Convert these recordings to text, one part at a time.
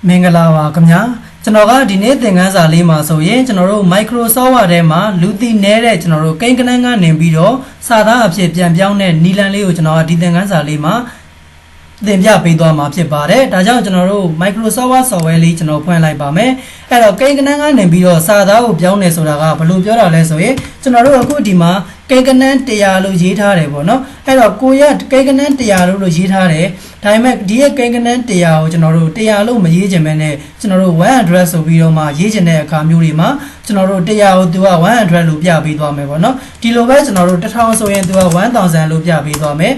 မင်္ဂလာပါခင်ဗျာကျွန်တော်ကဒီနေ့သင်ခန်းစာလေးမှာဆိုရင်ကျွန်တော်တို့ Microsoft Word ထဲမှာလူသိနေတဲ့ကျွန်တော်တို့ကိန်းကနန်းကနေပြီးတော့စာသားအဖြစ်ပြန်ပြောင်းတဲ့နီလန်လေးကိုကျွန်တော်ကဒီသင်ခန်းစာလေးမှာသင်ပြပေးသွားမှာဖြစ်ပါတယ်ဒါကြောင့်ကျွန်တော်တို့ Microsoft Word software လေးကျွန်တော်ဖွင့်လိုက်ပါမယ်အဲ့တော့ကိန်းကနန်းကနေပြီးတော့စာသားကိုပြောင်းနေဆိုတာကဘယ်လိုပြောတာလဲဆိုရင်ကျွန်တော်တို့အခုဒီမှာကိန်းကနန်း100လို့ရေးထားတယ်ပေါ့နော်အဲ့တော့ကိုရကိန်းကနန်း100လို့ရေးထားတယ်ဒါပေမဲ့ဒီရဲ့ကိန်းကနန်း100ကိုကျွန်တော်တို့100လို့မရေးချင်မဲနဲ့ကျွန်တော်တို့100ဆိုပြီးတော့မှရေးချင်တဲ့အခါမျိုးတွေမှာကျွန်တော်တို့100ကိုသူက100လို့ပြပေးသွားမယ်ပေါ့နော်ဒီလိုပဲကျွန်တော်တို့1000ဆိုရင်သူက1000လို့ပြပေးသွားမယ်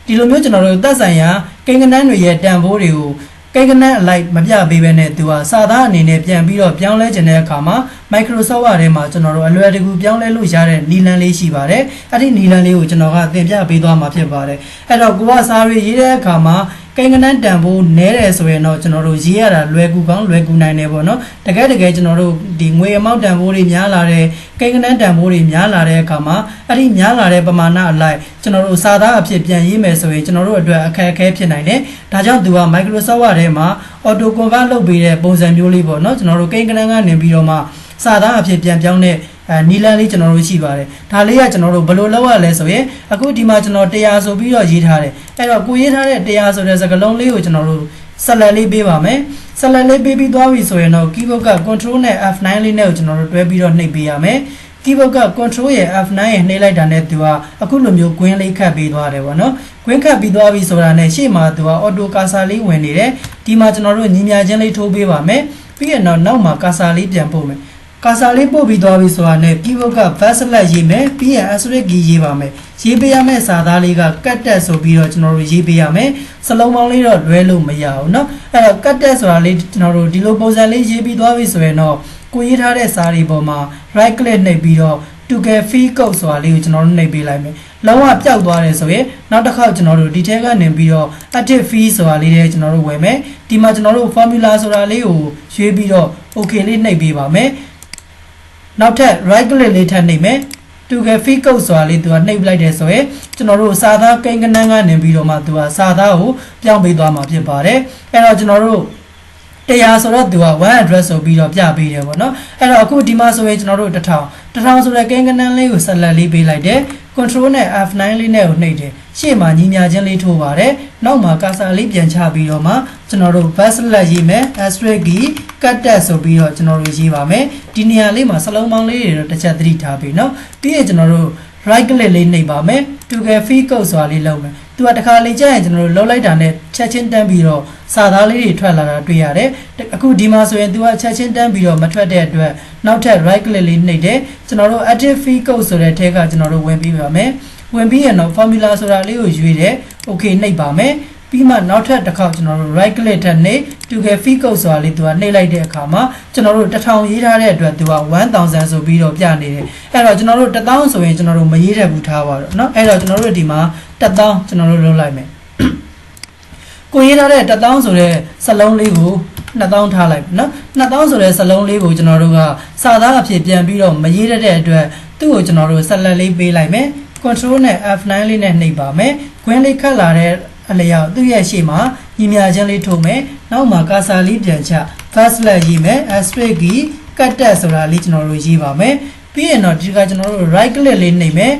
ဒီလိုမျိုးကျွန်တော်တို့သက်ဆိုင်ရာကိန်းကနန်းတွေရဲ့တန်ဖိုးတွေကိုကိန်းကနန်းအလိုက်မပြပေးဘဲနဲ့သူကစာသားအနေနဲ့ပြန်ပြီးတော့ပြောင်းလဲခြင်းတဲ့အခါမှာ Microsoft Word ထဲမှာကျွန်တော်တို့အလွယ်တကူပြောင်းလဲလို့ရတဲ့နီလန်လေးရှိပါတယ်အဲ့ဒီနီလန်လေးကိုကျွန်တော်ကသင်ပြပေးသွားမှာဖြစ်ပါတယ်အဲ့တော့ကိုကစာရေးရေးတဲ့အခါမှာကိန်းကနန်းတန်ဖိုးနည်းတယ်ဆိုရင်တော့ကျွန်တော်တို့ရေးရတာလွယ်ကူကောင်းလွယ်ကူနိုင်တယ်ပေါ့နော်တကယ်ကျွန်တော်တို့ဒီငွေအမောက်တန်ဖိုးတွေများလာတဲ့ကိန်းကနန်းတန်ဖိုးတွေများလာတဲ့အခါမှာအဲ့ဒီများလာတဲ့ပမာဏအလိုက်ကျွန်တော်တို့စာသားအဖြစ်ပြန်ရေးမယ်ဆိုရင်ကျွန်တော်တို့အတွက်အခက်အခဲဖြစ်နိုင်တယ်ဒါကြောင့်သူက Microsoft Word ထဲမှာ auto convert လုပ်ပေးတဲ့ပုံစံမျိုးလေးပေါ့နော်ကျွန်တော်တို့ကိန်းကနန်းကနေပြီးတော့မှစာသားအဖြစ်ပြန်ပြောင်းတဲ့နီလန်လေးကျွန်တော်တို့ရှိပါတယ်ဒါလေးကကျွန်တော်တို့ဘယ်လိုလုပ်ရလဲဆိုရင်အခုဒီမှာကျွန်တော်100ဆိုပြီးတော့ရေးထားတယ်အဲ့တော့ကိုရေးထားတဲ့100ဆိုတဲ့စကားလုံးလေးကိုကျွန်တော်တို့ဆက်လက်လေးပေးပါမယ်ဆက်လက်လေးပေးပြီးသွားပြီဆိုရင်တော့ keyboard က control နဲ့ F9 လေးနဲ့ကိုကျွန်တော်တို့တွဲပြီးတော့နှိပ်ပေးရမယ် keyboard က control ရဲ့ F9 ရဲ့နှိပ်လိုက်တာနဲ့သူကအခုလိုမျိုး green လေးခတ်ပေးသွားတယ်ပေါ့နော် green ခတ်ပြီးသွားပြီဆိုတာနဲ့ရှေ့မှာသူက auto cursor လေးဝင်နေတယ်ဒီမှာကျွန်တော်တို့ညီညာချင်းလေးထိုးပေးပါမယ်ပြီးရင်တော့နောက်မှာ cursor လေးပြန်ပို့မယ်ကာစာလေးပို့ပြီးသွားပြီဆိုတာနဲ့ keyboard က backslash ရေးမယ်ပြီးရင် asterisk key ရေးပါမယ်ရေးပေးရမယ့်စာသားလေးက cut tag ဆိုပြီးတော့ကျွန်တော်တို့ရေးပေးရမယ်စလုံးပေါင်းလေးတော့လွဲလို့မရဘူးเนาะအဲ့တော့ cut tag ဆိုတာလေးကျွန်တော်တို့ဒီလိုပုံစံလေးရေးပြီးသွားပြီဆိုရင်တော့ကိုရေးထားတဲ့စာတွေပေါ်မှာ right click နှိပ်ပြီးတော့ toggle fill code ဆိုတာလေးကိုကျွန်တော်တို့နှိပ်ပေးလိုက်မယ်လုံးဝပျောက်သွားတယ်ဆိုရင်နောက်တစ်ခါကျွန်တော်တို့ဒီထဲကနေပြီးတော့ active fill ဆိုတာလေးတွေကျွန်တော်တို့ဝယ်မယ်ဒီမှာကျွန်တော်တို့ formula ဆိုတာလေးကိုရွေးပြီးတော့ okay လေးနှိပ်ပေးပါမယ်နောက်ထပ် right click လေးထပ်နှိပ်မယ် toggle fill code ဆိုတာလေးသူကနှိပ်လိုက်တယ်ဆိုရင်ကျွန်တော်တို့စာသားကိန်းကနန်းကနေပြီးတော့မှသူကစာသားကိုပြောင်းပေးသွားမှာဖြစ်ပါတယ်အဲ့တော့ကျွန်တော်တို့100ဆိုတော့သူက100ဆိုပြီးတော့ပြပေးတယ်ပေါ့နော်အဲ့တော့အခုဒီမှာဆိုရင်ကျွန်တော်တို့1000ဆိုတဲ့ကိန်းကနန်းလေးကိုဆက်လက်လေးပေးလိုက်တယ် control နဲ့ F9 လေးနဲ့ကိုနှိပ်တယ်ရှေ့မှာညီညာချင်းလေးထိုးပါတယ်နောက်မှာ cursor လေးပြန်ချပြီးတော့မှကျွန်တော်တို့ backslash ရေးမယ် asterisk key cut tag ဆိုပြီးတော့ကျွန်တော်တို့ရေးပါမယ်ဒီနေရာလေးမှာစလုံးပေါင်းလေးတွေတော့တစ်ချက်သတိထားပြီเนาะပြီးရင်ကျွန်တော်တို့ right click လေးနှိပ်ပါမယ် toggle fill code ဆိုတာလေးလုပ်မယ်သူကတစ်ခါလေးကြာရင်ကျွန်တော်တို့လှုပ်လိုက်တာနဲ့ချက်ချင်းတန်းပြီးတော့စာသားလေးတွေထွက်လာတာတွေ့ရတယ်အခုဒီမှာဆိုရင်သူကချက်ချင်းတန်းပြီးတော့မထွက်တဲ့အတွက်နောက်ထပ် right click လေးနှိပ်တယ်ကျွန်တော်တို့ active fill code ဆိုတဲ့ထဲကကျွန်တော်တို့ဝင်ပြီးပါမယ်ဝင်ပြီးရင်တော့ formula ဆိုတာလေးကိုရွေးတယ် okay နှိပ်ပါမယ်ပြီးမှနောက်ထပ်တစ်ခါကျွန်တော်တို့ right click ထပ်နှိပ် toggle fill code ဆိုတာလေးသူကနှိပ်လိုက်တဲ့အခါမှာကျွန်တော်တို့1000ရေးထားတဲ့အတွက်သူက1000ဆိုပြီးတော့ပြနေတယ်အဲ့တော့ကျွန်တော်တို့1000ဆိုရင်ကျွန်တော်တို့မရေးတတ်ဘူးထားပါတော့เนาะအဲ့တော့ကျွန်တော်တို့ဒီမှာ1000ကျွန်တော်တို့လုပ်လိုက်မယ်ကိုရေးထားတဲ့1000ဆိုတဲ့စလုံးလေးကို2000ထားလိုက်เนาะ2000ဆိုတဲ့စလုံးလေးကိုကျွန်တော်တို့ကစာသားအဖြစ်ပြန်ပြီးတော့မရေးတတ်တဲ့အတွက်သူ့ကိုကျွန်တော်တို့ဆက်လက်လေးပေးလိုက်မယ် control နဲ့ F9 လေးနဲ့နှိပ်ပါမယ် green လေးခတ်လာတဲ့အလျောက်သူ့ရဲ့ရှေ့မှာညီမြချင်းလေးထိုးမယ်နောက်မှာကာစာလေးပြန်ချ backslash ရေးမယ် asterisk key cut tag ဆိုတာလေးကျွန်တော်တို့ရေးပါမယ်ပြီးရင်တော့ဒီကကျွန်တော်တို့ right click လေးနှိပ်မယ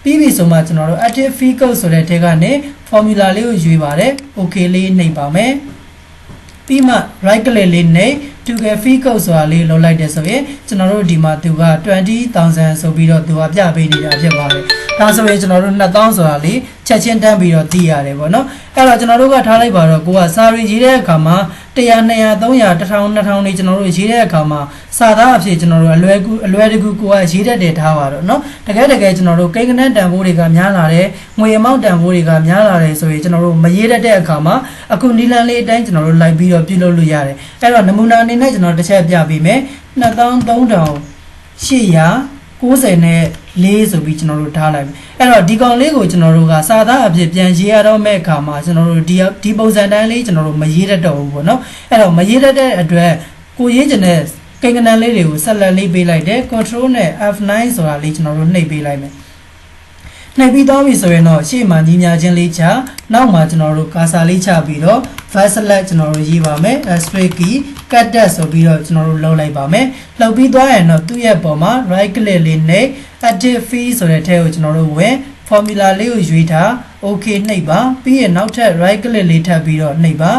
်ပြီးပြီဆိုမှကျွန်တော်တို့ active fill code ဆိုတဲ့ထဲကနေ formula လေးကိုရွေးပါတယ် okay လေးနှိပ်ပါမယ်ပြီးမှ right click လေးနှိပ် toggle fill code ဆိုတာလေးလုပ်လိုက်တယ်ဆိုရင်ကျွန်တော်တို့ဒီမှာသူက20000ဆိုပြီးတော့သူကပြပေးနေတာဖြစ်ပါတယ်ဒါဆိုရင်ကျွန်တော်တို့2000ဆိုတာလေးချက်ချင်းတန်းပြီးတော့သိရတယ်ပေါ့နော်အဲ့တော့ကျွန်တော်တို့ကထားလိုက်ပါတော့ကိုကစာရီရေးတဲ့အခါမှာ100 200 300 1000 2000နေကျွန်တော်တို့ရေးတဲ့အခါမှာစာသားအဖြစ်ကျွန်တော်တို့အလွယ်တကူကိုကရေးတတ်တယ်ထားပါတော့နော်တကယ်ကျွန်တော်တို့ကိန်းကနန်းတန်ဖိုးတွေကများလာတယ်ငွေအမောက်တန်ဖိုးတွေကများလာတယ်ဆိုရင်ကျွန်တော်တို့မရေးတတ်တဲ့အခါမှာအခုနီလန်လေးအတိုင်းကျွန်တော်တို့လိုက်ပြီးတော့ပြုလုပ်လို့ရတယ်အဲ့တော့နမူနာအနေနဲ့ကျွန်တော်တစ်ချက်ပြပေးမယ်23,890နဲ့4ဆိုပြီးကျွန်တော်တို့ထားလိုက်မယ်အဲ့တော့ဒီကောင်လေးကိုကျွန်တော်တို့ကစာသားအဖြစ်ပြန်ရေးရတော့မဲ့အခါမှာကျွန်တော်တို့ဒီပုံစံတိုင်းလေးကျွန်တော်တို့မရေးတတ်တော့ဘူးပေါ့နော်အဲ့တော့မရေးတတ်တဲ့အတွက်ကိုရေးချင်တဲ့ကိန်းကနန်းလေးတွေကိုဆက်လက်လေးပေးလိုက်တယ် control နဲ့ F9 ဆိုတာလေးကျွန်တော်တို့နှိပ်ပေးလိုက်မယ် နှိပ်ပြီးသွားပြီဆိုရင်တော့ရှေ့မှာညီညာချင်းလေးချနောက်မှာကျွန်တော်တို့ကာစာလေးချပြီးတော့ first select ကျွန်တော်တို့ရေးပါမယ် straight key cut that ဆိုပြီးတော့ကျွန်တော်တို့လုပ်လိုက်ပါမယ်လှုပ်ပြီးသွားရင်တော့သူ့ရဲ့ပုံမှာ right click လေးနဲ့ edit field ဆိုတဲ့ထဲကိုကျွန်တော်တို့ဝင် formula လေးကိုရွေးထား okay နှိပ်ပါပြီးရင်နောက်ထပ် right click လေးထပ်ပြီးတော့နှိပ်ပါ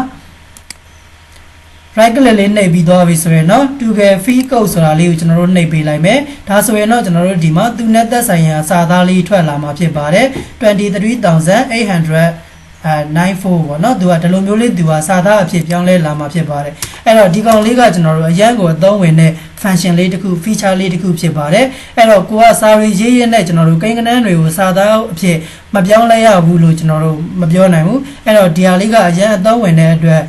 right click လေးနှိပ်ပြီးသွားပြီဆိုရင်တော့ toggle field code ဆိုတာလေးကိုကျွန်တော်တို့နှိပ်ပေးလိုက်မယ်ဒါဆိုရင်တော့ကျွန်တော်တို့ဒီမှာသူနဲ့သက်ဆိုင်ရာစာသားလေးထွက်လာမှာဖြစ်ပါတယ်23800 94ပေါ့နော်သူကဒီလိုမျိုးလေးသူကစာသားအဖြစ်ပြောင်းလဲလာမှာဖြစ်ပါတယ်အဲ့တော့ဒီကောင်လေးကကျွန်တော်တို့အရန်ကိုအသုံးဝင်တဲ့ function လေးတစ်ခု feature လေးတစ်ခုဖြစ်ပါတယ်အဲ့တော့ကိုကစာရီရေးရင်းနဲ့ကျွန်တော်တို့ကိန်းကဏန်းတွေကိုစာသားအဖြစ်မပြောင်းလဲရဘူးလို့ကျွန်တော်တို့မပြောနိုင်ဘူးအဲ့တော့ဒီဟာလေးကအရန်အသုံးဝင်တဲ့အတွက်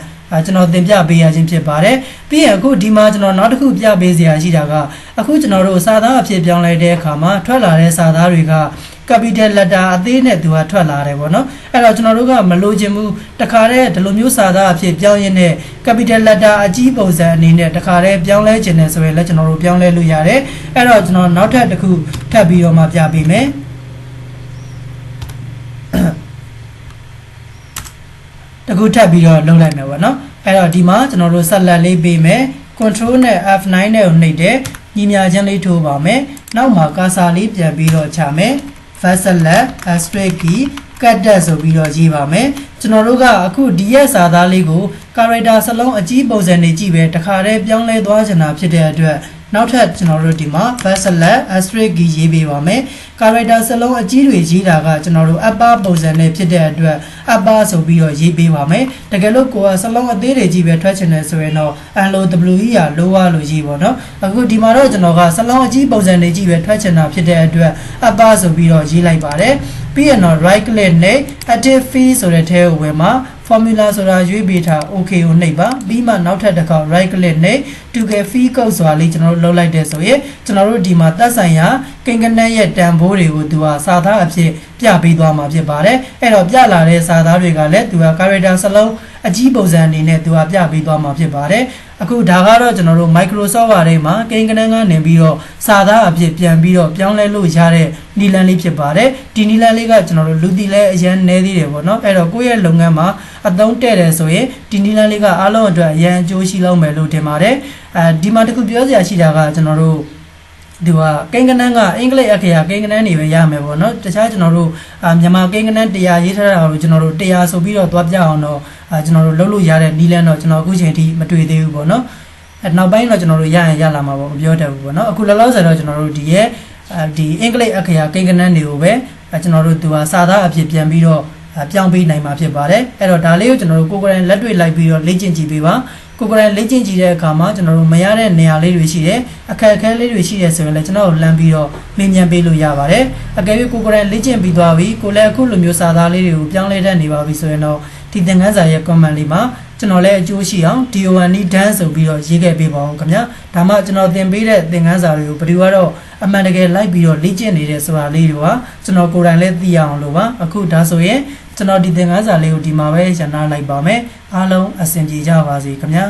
ကျွန်တော်သင်ပြပေးရခြင်းဖြစ်ပါတယ်ပြီးရင်အခုဒီမှာကျွန်တော်နောက်တစ်ခုပြပေးစရာရှိတာကအခုကျွန်တော်တို့စာသားအဖြစ်ပြောင်းလဲတဲ့အခါမှာထွက်လာတဲ့စာသားတွေက capital letter အသေးနဲ့သူကထွက်လာတယ်ပေါ့နော်အဲ့တော့ကျွန်တော်တို့ကမလိုချင်ဘူးတခါတည်းဒီလိုမျိုးစာသားအဖြစ်ပြောင်းရင်းနဲ့ capital letter အကြီးပုံစံအနေနဲ့တခါတည်းပြောင်းလဲခြင်းနဲ့ဆိုရင်လည်းကျွန်တော်တို့ပြောင်းလဲလို့ရတယ်အဲ့တော့ကျွန်တော်နောက်ထပ်တစ်ခုထပ်ပြီးတော့မှပြပေးမယ်တခုထပ်ပြီးတော့လုပ်လိုက်မယ်ပေါ့နော်အဲ့တော့ဒီမှာကျွန်တော်တို့ဆက်လက်လေးပေးမယ် control နဲ့ F9 နဲ့ကိုနှိပ်တယ်ညီမြချင်းလေးထိုးပါမယ်နောက်မှာကာစာလေးပြန်ပြီးတော့ချမယ် first select straight key cut that ဆိုပြီးတော့ရေးပါမယ်ကျွန်တော်တို့ကအခုဒီရဲ့စာသားလေးကို character စလုံးအကြီးပုံစံနေကြည့်ပဲတခါတည်းပြောင်းလဲသွားချင်တာဖြစ်တဲ့အတွက်နောက်ထပ်ကျွန်တော်တို့ဒီမှာ first select straight key ရေးပေးပါမယ် character စလုံးအကြီးတွေရေးတာကကျွန်တော်တို့ upper ပုံစံနဲ့ဖြစ်တဲ့အတွက် upper ဆိုပြီးတော့ရေးပေးပါမယ်တကယ်လို့ကိုကစလုံးအသေးတွေကြီးပဲထွက်ချင်တယ်ဆိုရင်တော့ LOWE ရ lower လို့ရေးပါတော့အခုဒီမှာတော့ကျွန်တော်ကစလုံးအကြီးပုံစံတွေကြီးပဲထွက်ချင်တာဖြစ်တဲ့အတွက် upper ဆိုပြီးတော့ရေးလိုက်ပါတယ်ပြီးရင်တော့ right click နဲ့ edit field ဆိုတဲ့ထဲကိုဝင်မှာ formula ဆိုတာရွေးပေးထား okay ကိုနှိပ်ပါပြီးမှနောက်ထပ်တစ်ခါ right click နဲ့ toggle field code ဆိုတာလေးကျွန်တော်တို့လုပ်လိုက်တဲ့ဆိုရင်ကျွန်တော်တို့ဒီမှာသက်ဆိုင်ရာကိန်းကဏန်းရဲ့တန်ဖိုးတွေကိုသူကစာသားအဖြစ်ပြပေးသွားမှာဖြစ်ပါတယ်အဲ့တော့ပြလာတဲ့စာသားတွေကလည်းသူက character စလုံးအကြီးပုံစံအနေနဲ့သူကပြပေးသွားမှာဖြစ်ပါတယ်အခုဒါကတော့ကျွန်တော်တို့ Microsoft Word ထဲမှာကိန်းကဏန်းကနေပြီးတော့စာသားအဖြစ်ပြန်ပြီးတော့ပြောင်းလဲလို့ရတဲ့နည်းလမ်းလေးဖြစ်ပါတယ်ဒီနည်းလမ်းလေးကကျွန်တော်တို့လူတီလဲအရန်နည်းသေးတယ်ပေါ့နော်အဲ့တော့ကိုယ့်ရဲ့လုပ်ငန်းမှာအသုံးတဲ့တယ်ဆိုရင်ဒီနည်းလမ်းလေးကအားလုံးအတွက်အရန်အကျိုးရှိလောက်မယ်လို့ထင်ပါတယ်ဒီမှာတခုပြောစရာရှိတာကကျွန်တော်တို့ဒီကကိန်းကဏန်းကအင်္ဂလိပ်အခရာကိန်းကဏန်းတွေပဲရမယ်ပေါ့နော်တခြားကျွန်တော်တို့မြန်မာကိန်းကဏန်း100ရေးထားတာကိုကျွန်တော်တို့100ဆိုပြီးတော့သွားပြအောင်တော့ကျွန်တော်တို့လုပ်လို့ရတဲ့နည်းလမ်းတော့ကျွန်တော်အခုချိန်ထိမတွေ့သေးဘူးပေါ့နော်နောက်ပိုင်းတော့ကျွန်တော်တို့ရရင်ရလာမှာပေါ့မပြောတတ်ဘူးပေါ့နော်အခုလောလောဆယ်တော့ကျွန်တော်တို့ဒီရဲ့ဒီအင်္ဂလိပ်အခရာကိန်းကဏန်းတွေကိုပဲကျွန်တော်တို့သူကစာသားအဖြစ်ပြန်ပြီးတော့ပြောင်းပေးနိုင်မှာဖြစ်ပါတယ်အဲ့တော့ဒါလေးကိုကျွန်တော်တို့ကိုယ်ကိုယ်တိုင်လက်တွေ့လိုက်ပြီးတော့လေ့ကျင့်ကြည့်ပေးပါကိုယ်ကိုယ်တိုင်လေ့ကျင့်ကြည့်တဲ့အခါမှာကျွန်တော်တို့မရတဲ့နေရာလေးတွေရှိတယ်အခက်အခဲလေးတွေရှိတယ်ဆိုရင်လည်းကျွန်တော်တို့လမ်းပြီးတော့လင်းမြန်ပေးလို့ရပါတယ်အကယ်၍ကိုယ်ကိုယ်တိုင်လေ့ကျင့်ပြီးသွားပြီကိုလည်းအခုလိုမျိုးစာသားလေးတွေကိုပြောင်းလဲတတ်နေပါပြီဆိုရင်တော့ဒီသင်ခန်းစာရဲ့ comment လေးမှာကျွန်တော်လည်းအကျိုးရှိအောင် DONE dance ဆိုပြီးတော့ရေးခဲ့ပေးပါအောင်ခင်ဗျာဒါမှကျွန်တော်သင်ပေးတဲ့သင်ခန်းစာတွေကိုဘယ်သူကတော့အမှန်တကယ်လိုက်ပြီးတော့လေ့ကျင့်နေတဲ့ဆိုတာလေးတွေကကျွန်တော်ကိုယ်တိုင်လည်းသိရအောင်လို့ပါအခုဒါဆိုရင်ကျွန်တော်ဒီသင်ခန်းစာလေးကိုဒီမှာပဲရနာလိုက်ပါမယ်အားလုံးအဆင်ပြေကြပါစေခင်ဗျာ